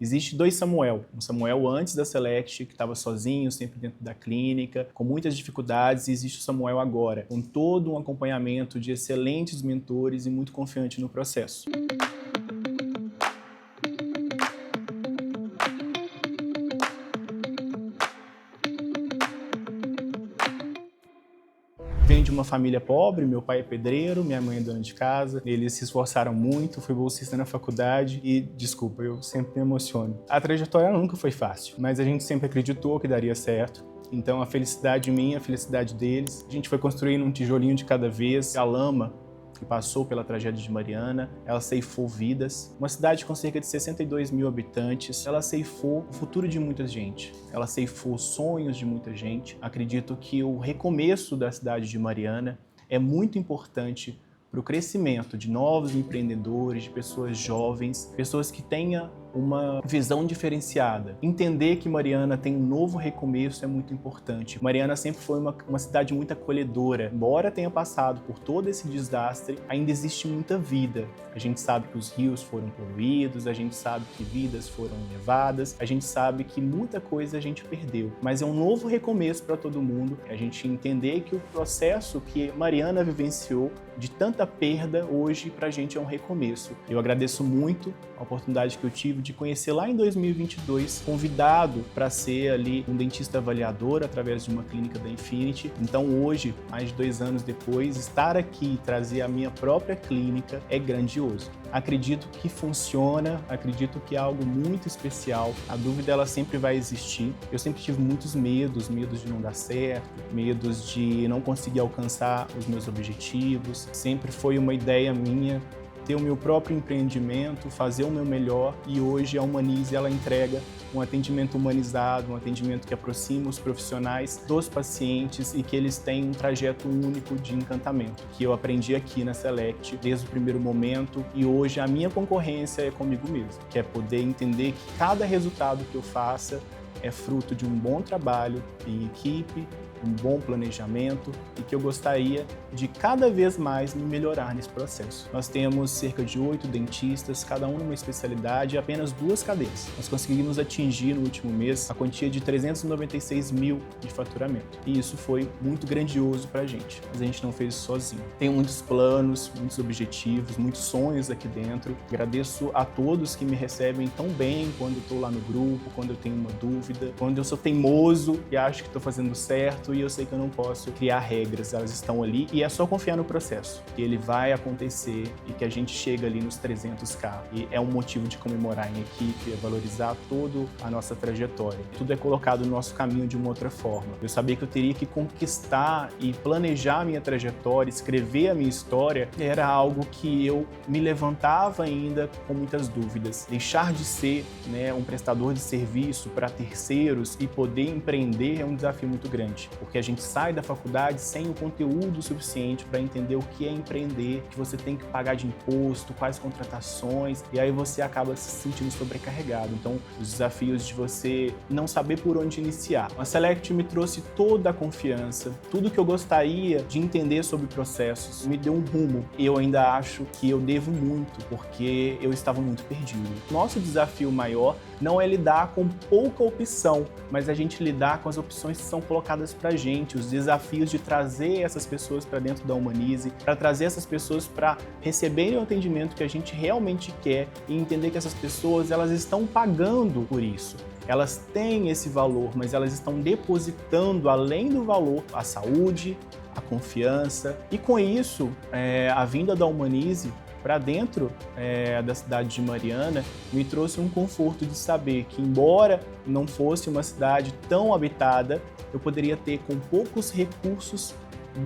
Existe dois Samuel. Um Samuel antes da Select, que estava sozinho, sempre dentro da clínica, com muitas dificuldades, e existe o Samuel agora, com todo um acompanhamento de excelentes mentores e muito confiante no processo. Venho de uma família pobre, meu pai é pedreiro, minha mãe é dona de casa. Eles se esforçaram muito, fui bolsista na faculdade e, desculpa, eu sempre me emociono. A trajetória nunca foi fácil, mas a gente sempre acreditou que daria certo. Então a felicidade minha, a felicidade deles, a gente foi construindo um tijolinho de cada vez. A lama que passou pela tragédia de Mariana, ela ceifou vidas. Uma cidade com cerca de 62 mil habitantes, ela ceifou o futuro de muita gente. Ela ceifou sonhos de muita gente. Acredito que o recomeço da cidade de Mariana é muito importante para o crescimento de novos empreendedores, de pessoas jovens, pessoas que tenham uma visão diferenciada. Entender que Mariana tem um novo recomeço é muito importante. Mariana sempre foi uma cidade muito acolhedora. Embora tenha passado por todo esse desastre, ainda existe muita vida. A gente sabe que os rios foram poluídos, a gente sabe que vidas foram levadas, a gente sabe que muita coisa a gente perdeu. Mas é um novo recomeço para todo mundo. A gente entender que o processo que Mariana vivenciou de tanta perda, hoje pra gente é um recomeço. Eu agradeço muito a oportunidade que eu tive de conhecer lá em 2022, convidado para ser ali um dentista avaliador através de uma clínica da Infinity. Então hoje, mais de 2 anos depois, estar aqui e trazer a minha própria clínica é grandioso. Acredito que funciona, acredito que é algo muito especial. A dúvida ela sempre vai existir. Eu sempre tive muitos medos de não dar certo, medos de não conseguir alcançar os meus objetivos. Sempre foi uma ideia minha ter o meu próprio empreendimento, fazer o meu melhor, e hoje a Humanize ela entrega um atendimento humanizado, um atendimento que aproxima os profissionais dos pacientes e que eles têm um trajeto único de encantamento, que eu aprendi aqui na Select desde o primeiro momento, e hoje a minha concorrência é comigo mesmo, que é poder entender que cada resultado que eu faça é fruto de um bom trabalho em equipe, um bom planejamento, e que eu gostaria de cada vez mais me melhorar nesse processo. Nós temos cerca de 8 dentistas, cada um numa especialidade, e apenas 2 cadeias. Nós conseguimos atingir no último mês a quantia de 396 mil de faturamento. E isso foi muito grandioso pra gente, mas a gente não fez isso sozinho. Tenho muitos planos, muitos objetivos, muitos sonhos aqui dentro. Agradeço a todos que me recebem tão bem quando eu estou lá no grupo, quando eu tenho uma dúvida, quando eu sou teimoso e acho que estou fazendo certo, e eu sei que eu não posso criar regras, elas estão ali, e é só confiar no processo, que ele vai acontecer e que a gente chega ali nos 300k. E é um motivo de comemorar em equipe, é valorizar toda a nossa trajetória. Tudo é colocado no nosso caminho de uma outra forma. Eu sabia que eu teria que conquistar e planejar a minha trajetória, escrever a minha história, era algo que eu me levantava ainda com muitas dúvidas. Deixar de ser, um prestador de serviço para terceiros e poder empreender é um desafio muito grande, porque a gente sai da faculdade sem o conteúdo suficiente para entender o que é empreender, que você tem que pagar de imposto, quais contratações, e aí você acaba se sentindo sobrecarregado. Então, os desafios de você não saber por onde iniciar. A Select me trouxe toda a confiança, tudo que eu gostaria de entender sobre processos, me deu um rumo. E eu ainda acho que eu devo muito, porque eu estava muito perdido. Nosso desafio maior não é lidar com pouca opção, mas a gente lidar com as opções que são colocadas pra gente, os desafios de trazer essas pessoas para dentro da Humanize, para trazer essas pessoas para receberem o atendimento que a gente realmente quer e entender que essas pessoas, elas estão pagando por isso. Elas têm esse valor, mas elas estão depositando, além do valor, a saúde, a confiança, e com isso, a vinda da Humanize para dentro da cidade de Mariana me trouxe um conforto de saber que, embora não fosse uma cidade tão habitada, eu poderia ter, com poucos recursos,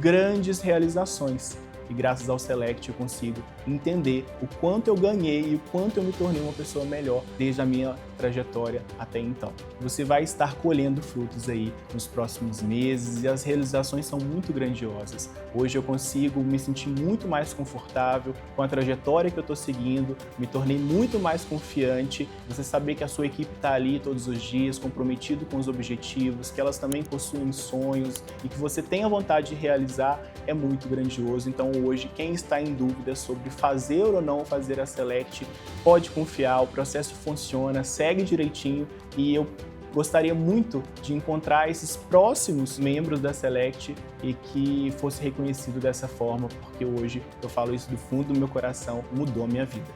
grandes realizações. E graças ao Select eu consigo entender o quanto eu ganhei e o quanto eu me tornei uma pessoa melhor desde a minha trajetória até então. Você vai estar colhendo frutos aí nos próximos meses e as realizações são muito grandiosas. Hoje eu consigo me sentir muito mais confortável com a trajetória que eu estou seguindo, me tornei muito mais confiante. Você saber que a sua equipe está ali todos os dias, comprometido com os objetivos, que elas também possuem sonhos e que você tem a vontade de realizar é muito grandioso. Então Então hoje, quem está em dúvida sobre fazer ou não fazer a Select, pode confiar, o processo funciona, segue direitinho e eu gostaria muito de encontrar esses próximos membros da Select e que fosse reconhecido dessa forma, porque hoje eu falo isso do fundo do meu coração, mudou a minha vida.